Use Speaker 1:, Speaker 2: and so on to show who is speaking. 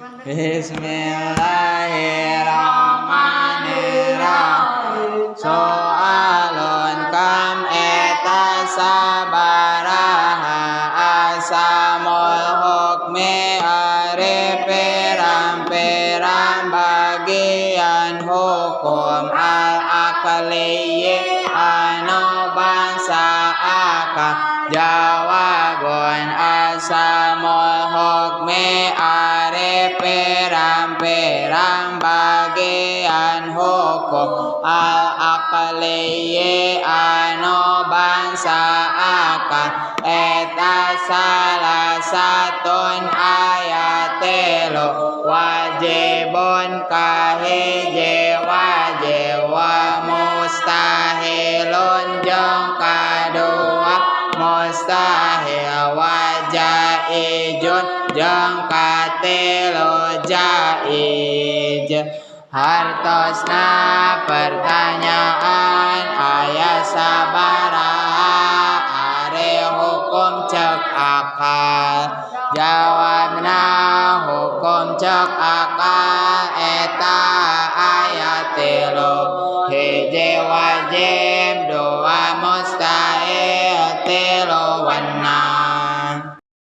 Speaker 1: Bismillahirrahmanirrahim. Soalun kam eta sabaraha asamul hukmi ari pirang-pirang bagian hukum al aqliyyi anu bangsa akal. Jawabun asamul hukmi ari pirang-pirang bagian hukum al aqliyyi anu bangsa akal. Eta salah satun ayatilu wajibun kahiji wajib wa mustahilun jeung kadua mustahil wa jaizun jeung katilu jaiz. Hartosna pertanyaan aya sabaraha ari hukum cek akal. Jawabna hukum cek akal eta aya tilu. Hiji wajib